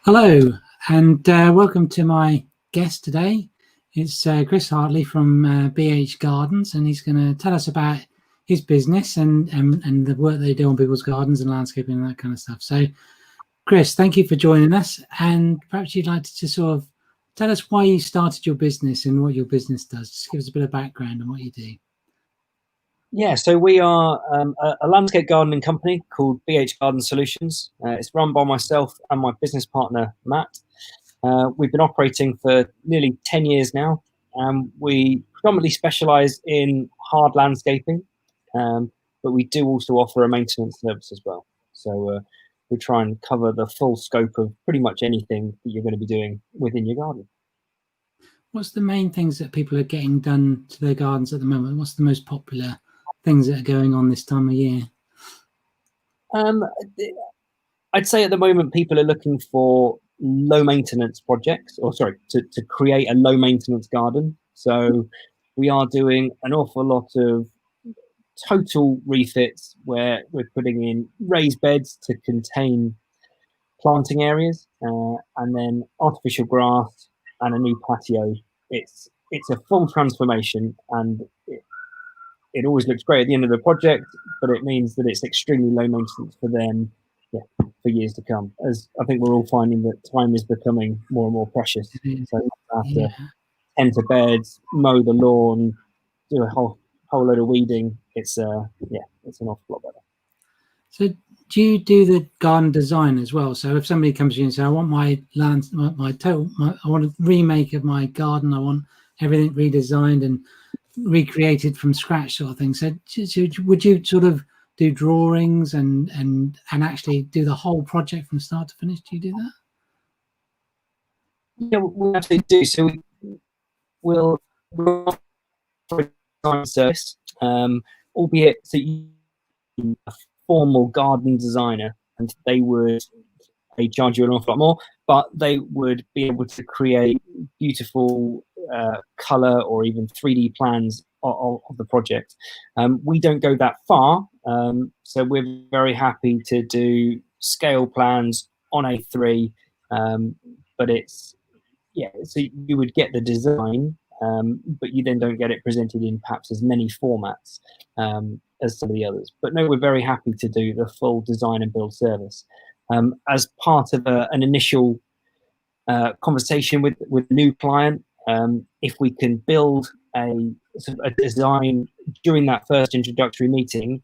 Hello, and welcome to my guest today. It's Chris Hartley from BH Gardens, and he's going to tell us about his business and the work they do on people's gardens and landscaping and that kind of stuff. So, Chris, thank you for joining us, and perhaps you'd like to just sort of tell us why you started your business and what your business does. Just give us a bit of background on what you do. Yeah, so we are a landscape gardening company called BH Garden Solutions. It's run by myself and my business partner, Matt. We've been operating for nearly 10 years now. We predominantly specialise in hard landscaping, but we do also offer a maintenance service as well. So we try and cover the full scope of pretty much anything that you're going to be doing within your garden. What's the main things that people are getting done to their gardens at the moment? What's the most popular things that are going on this time of year? I'd say at the moment people are looking for low maintenance projects, to create a low maintenance garden. So we are doing an awful lot of total refits where we're putting in raised beds to contain planting areas, and then artificial grass and a new patio. It's a full transformation, and it always looks great at the end of the project, but it means that it's extremely low maintenance for them, for years to come. As I think we're all finding that time is becoming more and more precious. So you have to enter beds, mow the lawn, do a whole load of weeding. It's an awful lot better. So do you do the garden design as well? So if somebody comes to you and says, I want my land, I want a remake of my garden, I want everything redesigned and recreated from scratch sort of thing. So would you sort of do drawings and actually do the whole project from start to finish? Do you do that? Yeah, we actually do. So we'll offer a design service, albeit so a formal garden designer, and they charge you an awful lot more, but they would be able to create beautiful color or even 3D plans of the project. We don't go that far, so we're very happy to do scale plans on A3, but so you would get the design, but you then don't get it presented in perhaps as many formats as some of the others. But no, we're very happy to do the full design and build service. As part of an initial conversation with a new client, if we can build a design during that first introductory meeting,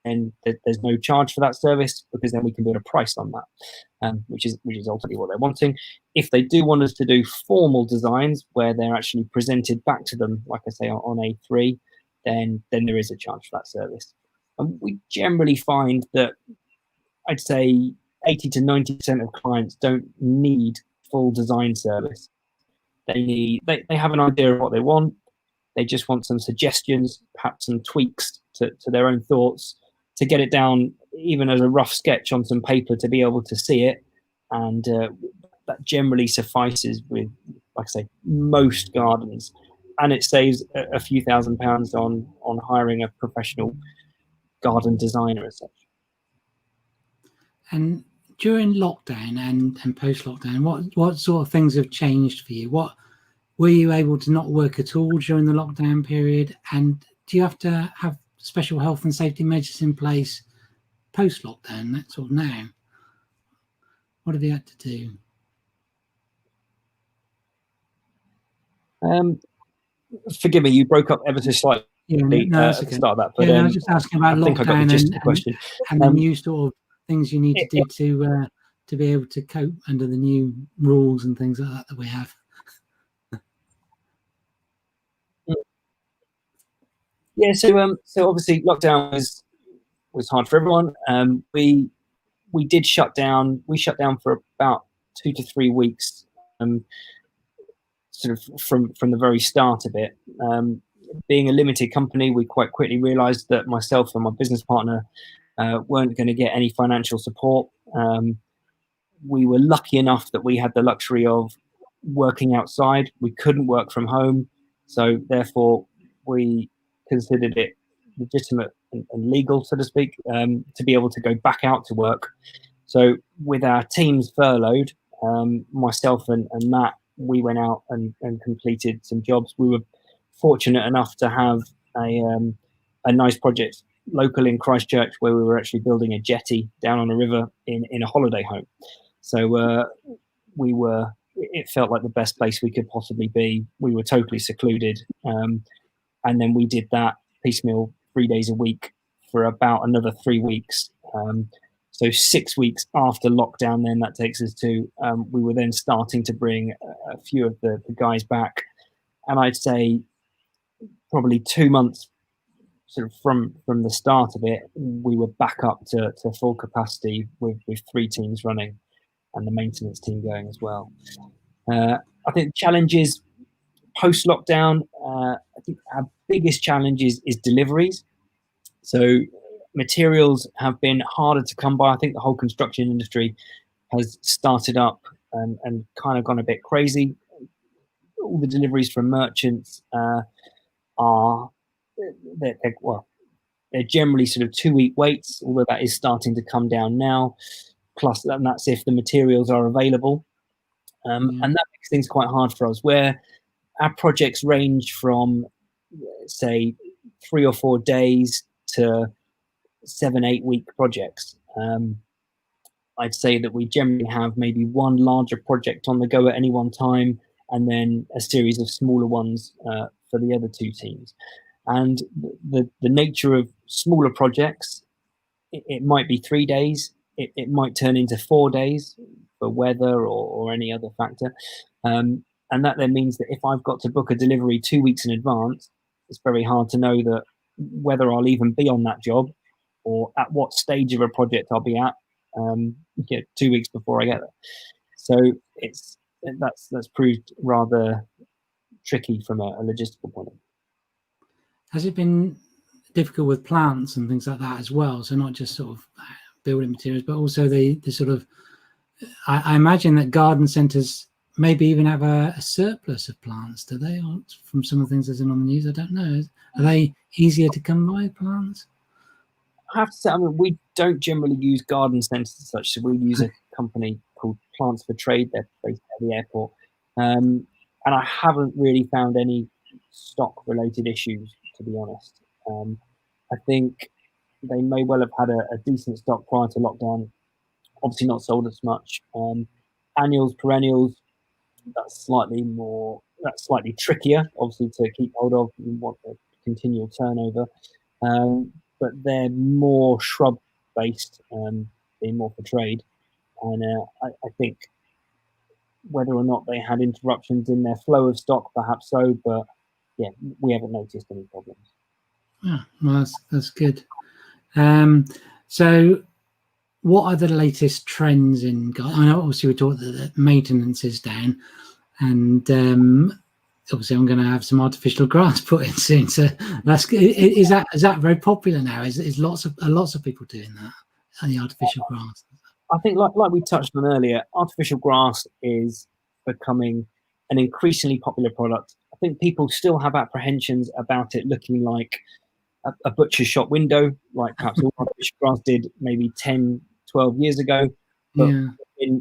and there's no charge for that service, because then we can build a price on that, which is ultimately what they're wanting. If they do want us to do formal designs where they're actually presented back to them, like I say, on A3, then there is a charge for that service. And we generally find that I'd say 80 to 90% of clients don't need full design service. They have an idea of what they want. They just want some suggestions, perhaps some tweaks to their own thoughts, to get it down even as a rough sketch on some paper to be able to see it. And that generally suffices with, like I say, most gardens. And it saves a few £1,000s on hiring a professional garden designer as such. And during lockdown and post-lockdown, what sort of things have changed for you? What were you able to not work at all during the lockdown period? And do you have to have special health and safety measures in place post-lockdown, that sort of now? What have you had to do? Forgive me, you broke up ever so slightly at the start of that. But I was just asking about lockdown and the new sort of things you need to do to be able to cope under the new rules and things like that we have. Yeah, so obviously lockdown was hard for everyone. We did shut down. We shut down for about 2 to 3 weeks, sort of from the very start of it. Being a limited company, we quite quickly realised that myself and my business partner weren't going to get any financial support. We were lucky enough that we had the luxury of working outside. We couldn't work from home, so therefore we considered it legitimate and legal, so to speak, to be able to go back out to work. So with our teams furloughed, myself and Matt, we went out and completed some jobs. We were fortunate enough to have a nice project local in Christchurch where we were actually building a jetty down on a river in a holiday home. So it felt like the best place we could possibly be. We were totally secluded. And then we did that piecemeal 3 days a week for about another 3 weeks. So 6 weeks after lockdown, then that takes us to, we were then starting to bring a few of the guys back. And I'd say probably 2 months sort of from the start of it, we were back up to full capacity with 3 teams running and the maintenance team going as well. I think challenges post lockdown, I think our biggest challenge is deliveries. So materials have been harder to come by. I think the whole construction industry has started up and kind of gone a bit crazy. All the deliveries from merchants are they're generally sort of 2-week waits, although that is starting to come down now. Plus, and that's if the materials are available. And that makes things quite hard for us, where our projects range from, say, 3 or 4 days to 7-8 week projects. I'd say that we generally have maybe one larger project on the go at any one time, and then a series of smaller ones for the other 2 teams. And the nature of smaller projects, it might be 3 days, it might turn into 4 days for weather or any other factor. And that then means that if I've got to book a delivery 2 weeks in advance, it's very hard to know that whether I'll even be on that job or at what stage of a project I'll be at 2 weeks before I get there. So that's proved rather tricky from a logistical point of view. Has it been difficult with plants and things like that as well? So not just sort of building materials, but also the sort of, I imagine that garden centres maybe even have a surplus of plants, do they? Or from some of the things that's in on the news, I don't know. Are they easier to come by, plants? I have to say, I mean, we don't generally use garden centres as such. So we use a company called Plants for Trade. They're based at the airport. And I haven't really found any stock-related issues, to be honest. I think they may well have had a decent stock prior to lockdown. Obviously not sold as much. Annuals, perennials, that's slightly trickier, obviously, to keep hold of. You want a continual turnover. But they're more shrub based, being more for trade. And I think whether or not they had interruptions in their flow of stock, perhaps so, but yeah, we haven't noticed any problems. Yeah, well, that's good. So what are the latest trends in garden? I know obviously we talked that maintenance is down, and obviously I'm going to have some artificial grass put in soon. So that's is that very popular now? Is lots of people doing that, the artificial grass? I think like we touched on earlier, artificial grass is becoming an increasingly popular product. I think people still have apprehensions about it looking like a butcher's shop window, like perhaps all artificial grass did maybe 10, 12 years ago. But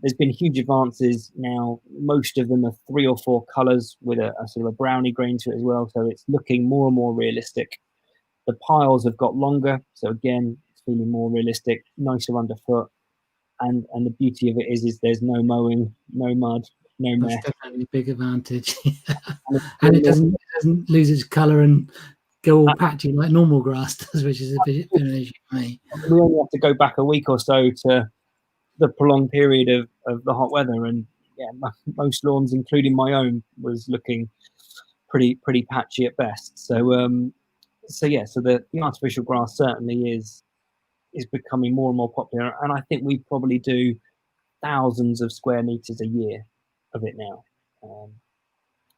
there's been huge advances now. Most of them are 3 or 4 colours with a sort of a brownie grain to it as well. So it's looking more and more realistic. The piles have got longer. So again, it's feeling more realistic, nicer underfoot. And the beauty of it is there's no mowing, no mud, no mess. That's definitely a big advantage. And it doesn't lose its colour and go all patchy like normal grass does, which is a bit of an issue for me. We only have to go back a week or so to the prolonged period of the hot weather, and yeah, most lawns, including my own, was looking pretty patchy at best. So the artificial grass certainly is becoming more and more popular, and I think we probably do thousands of square meters a year of it now.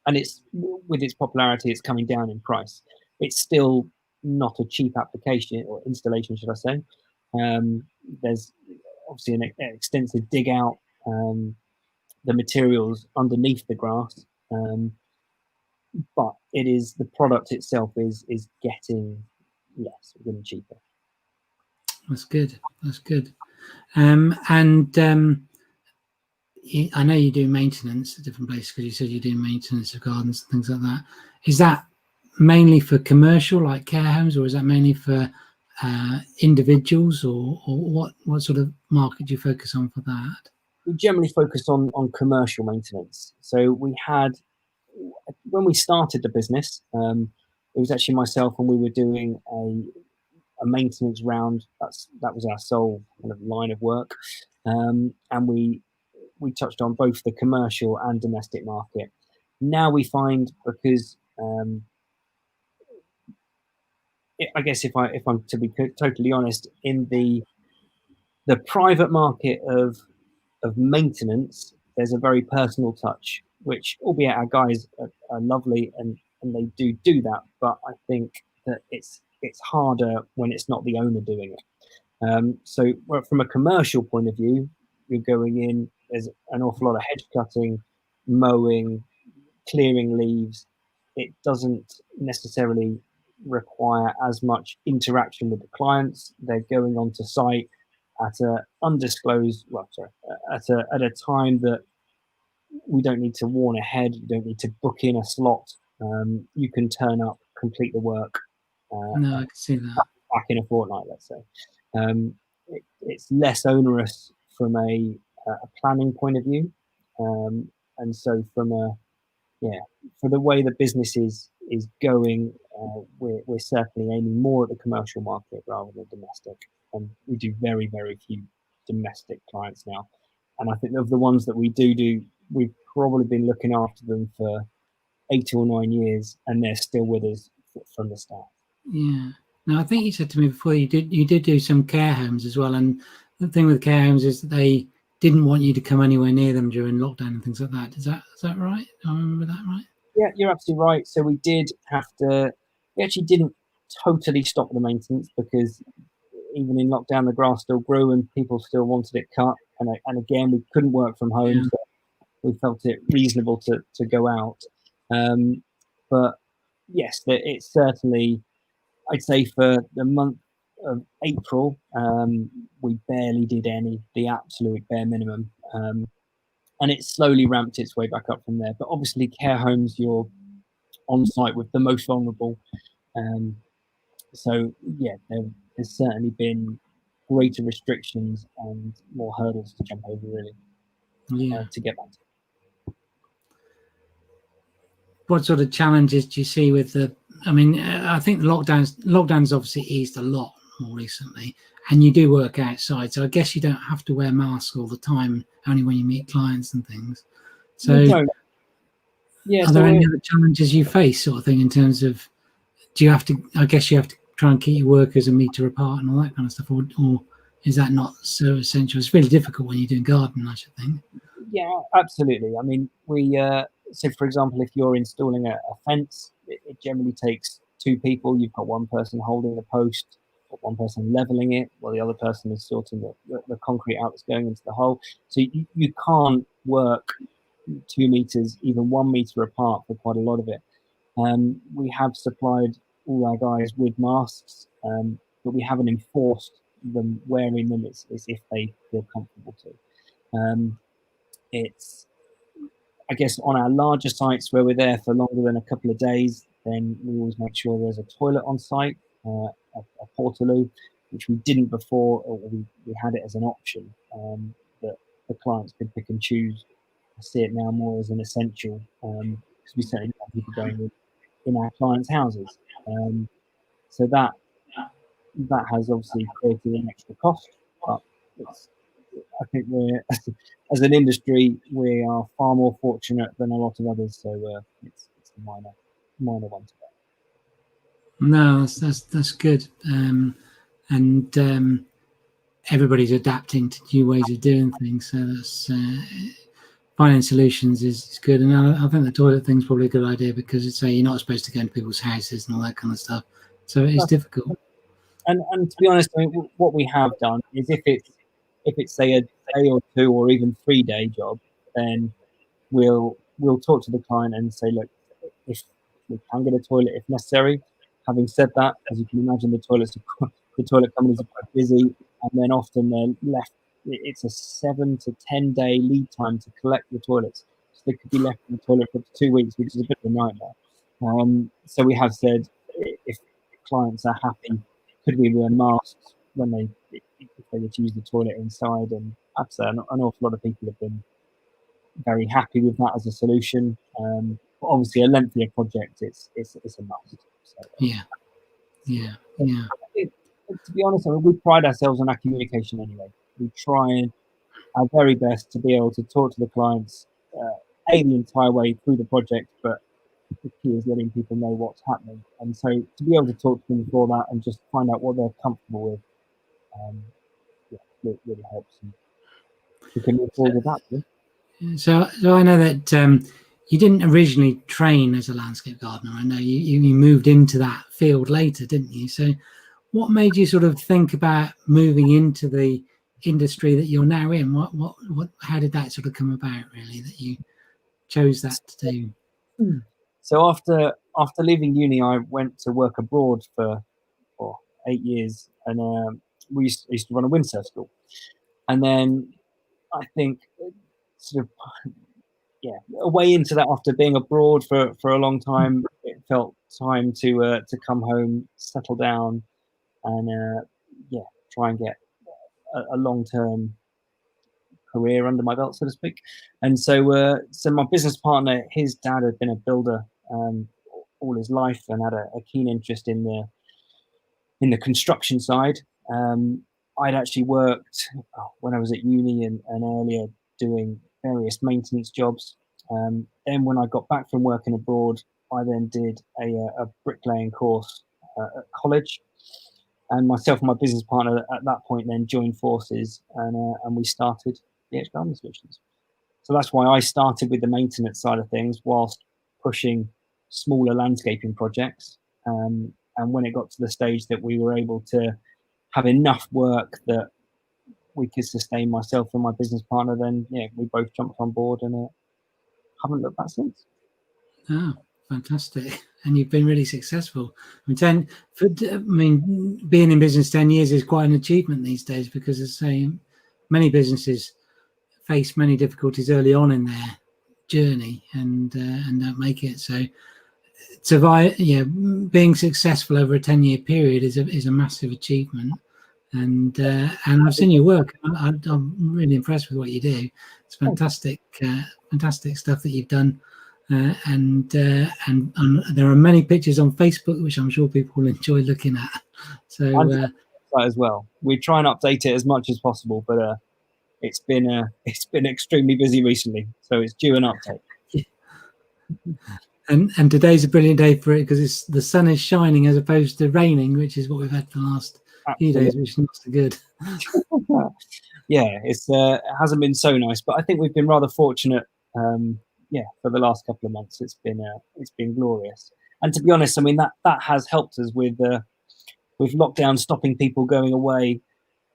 And it's, with its popularity, it's coming down in price. It's still not a cheap application or installation, should I say. There's obviously an extensive dig out, the materials underneath the grass, but it is, the product itself is getting less and cheaper. That's good. I know you do maintenance at different places because you said you do maintenance of gardens and things like that. Is that mainly for commercial, like care homes, or is that mainly for individuals, or what sort of market do you focus on for that? We generally focus on commercial maintenance. So we had, when we started the business, it was actually myself, and we were doing a maintenance round. That was our sole kind of line of work, and we touched on both the commercial and domestic market. Now we find, because I guess if I'm to be totally honest, in the private market of maintenance, there's a very personal touch, which, albeit our guys are lovely and they do that, but I think that it's harder when it's not the owner doing it. So from a commercial point of view, you're going in, there's an awful lot of hedge cutting, mowing, clearing leaves. It doesn't necessarily require as much interaction with the clients. They're going onto site at a undisclosed, well, sorry, at a time that we don't need to warn ahead. You don't need to book in a slot. You can turn up, complete the work, No, I can see that. back in a fortnight, let's say. It's less onerous from a planning point of view, and so from a for the way the business is going, we're certainly aiming more at the commercial market rather than domestic, and we do very few domestic clients now. And I think of the ones that we do, we've probably been looking after them for 8 or 9 years, and they're still with us from the start. Yeah. Now, I think you said to me before you did do some care homes as well, and the thing with care homes is that they didn't want you to come anywhere near them during lockdown and things like that. Is that right? Do I remember that right? Yeah, you're absolutely right. So we did have to. We actually didn't totally stop the maintenance, because even in lockdown, the grass still grew and people still wanted it cut. And again, we couldn't work from home, so we felt it reasonable to go out. But yes, it's certainly, I'd say for the month of April, we barely did any, the absolute bare minimum. And it slowly ramped its way back up from there. But obviously, care homes, you're on site with the most vulnerable. So yeah, there's certainly been greater restrictions and more hurdles to jump over, really, Yeah. to get back to. What sort of challenges do you see with the? I mean, I think the lockdowns obviously eased a lot more recently, and you do work outside, so I guess you don't have to wear masks all the time, only when you meet clients and things. So, We don't. Yeah, are so there any we're, other challenges you face, sort of thing, in terms of? Do you have to? I guess you have to try and keep your workers a meter apart and all that kind of stuff, or is that not so essential? It's really difficult when you're doing garden, I should think. yeah, absolutely. I mean, so for example, if you're installing a fence, it generally takes two people. You've got one person holding the post, got one person leveling it, while the other person is sorting the concrete out that's going into the hole. So you can't work 2 meters, even 1 meter apart for quite a lot of it. We have supplied all our guys with masks, but we haven't enforced them wearing them as if they feel comfortable to. It's, I guess, on our larger sites where we're there for longer than a couple of days, then we always make sure there's a toilet on site, a portaloo, which we didn't before, or we had it as an option, that the clients could pick and choose. I see it now more as an essential, because we certainly have people going in our clients' houses. So that has obviously created an extra cost, but I think we're as an industry, we are far more fortunate than a lot of others. So it's a minor one to that. No, that's good. And everybody's adapting to new ways of doing things. So that's finding solutions is good. And I think the toilet thing's probably a good idea, because it's you're not supposed to go into people's houses and all that kind of stuff. So it's difficult. And to be honest, I mean, what we have done is, if it's say a day or two or even 3 day job, then we'll talk to the client and say, look, if we can get a toilet if necessary. Having said that, as you can imagine, the toilet companies are quite busy, and then often they're it's a 7 to 10 day lead time to collect the toilets. So they could be left in the toilet for 2 weeks, which is a bit of a nightmare. So we have said if clients are happy, could we wear masks when if they were to use the toilet inside? And I'd say an awful lot of people have been very happy with that as a solution. But obviously, a lengthier project, it's a must. So, Yeah. To be honest, I mean, we pride ourselves on our communication anyway. We try our very best to be able to talk to the clients the entire way through the project, but the key is letting people know what's happening. And so to be able to talk to them before that and just find out what they're comfortable with, really helps. And we can move forward with that. Yeah? So I know that you didn't originally train as a landscape gardener. I know you moved into that field later, didn't you? So what made you sort of think about moving into the industry that you're now in? How did that sort of come about, really, that you chose that to do? So after leaving uni, I went to work abroad for 8 years, and we used to run a windsurf school. And then I think sort of a way into that, after being abroad for a long time, it felt time to come home, settle down, and try and get a long-term career under my belt, so to speak. And so my business partner, his dad had been a builder all his life and had a keen interest in the construction side. I'd actually worked when I was at uni and earlier doing various maintenance jobs. Then when I got back from working abroad, I then did a bricklaying course at college. And myself and my business partner at that point then joined forces, and we started BH Garden Solutions. So that's why I started with the maintenance side of things whilst pushing smaller landscaping projects. And when it got to the stage that we were able to have enough work that we could sustain myself and my business partner, then we both jumped on board and haven't looked back since. Oh, fantastic! And you've been really successful. Being in business 10 years is quite an achievement these days, because, as I say, many businesses face many difficulties early on in their journey and don't make it. So being successful over a 10-year period is a massive achievement. And I've seen your work. I'm really impressed with what you do. It's fantastic, fantastic stuff that you've done. And there are many pictures on Facebook, which I'm sure people will enjoy looking at. So as well, we try and update it as much as possible, but it's been extremely busy recently, so it's due an update. Yeah. And today's a brilliant day for it, because the sun is shining as opposed to raining, which is what we've had for the last few days, which is not so good. It hasn't been so nice, but I think we've been rather fortunate. For the last couple of months, it's been glorious. And to be honest, I mean that has helped us with lockdown stopping people going away,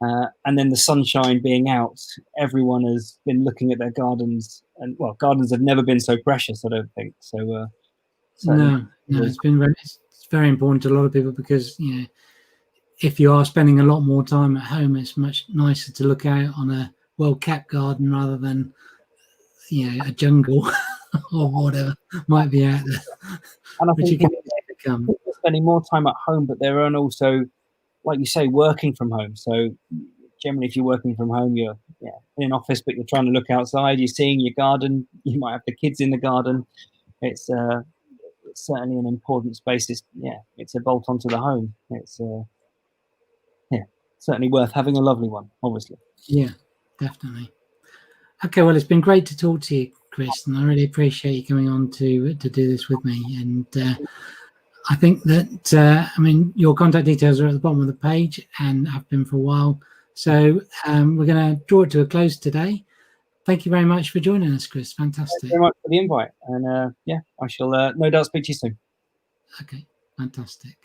and then the sunshine being out. Everyone has been looking at their gardens, and gardens have never been so precious, I don't think. So no, it's very important to a lot of people, because if you are spending a lot more time at home, it's much nicer to look out on a well-kept garden rather than a jungle or whatever might be out there. And I think people are spending more time at home, but they're also, like you say, working from home. So generally, if you're working from home, you're in an office, but you're trying to look outside. You're seeing your garden. You might have the kids in the garden. It's certainly an important space. It's a bolt onto the home. It's certainly worth having a lovely one, obviously. Yeah, definitely. Okay, well, it's been great to talk to you, Chris, and I really appreciate you coming on to do this with me. And I think that your contact details are at the bottom of the page and have been for a while. So we're going to draw it to a close today. Thank you very much for joining us, Chris. Fantastic. Thank you very much for the invite, and I shall no doubt speak to you soon. Okay, fantastic.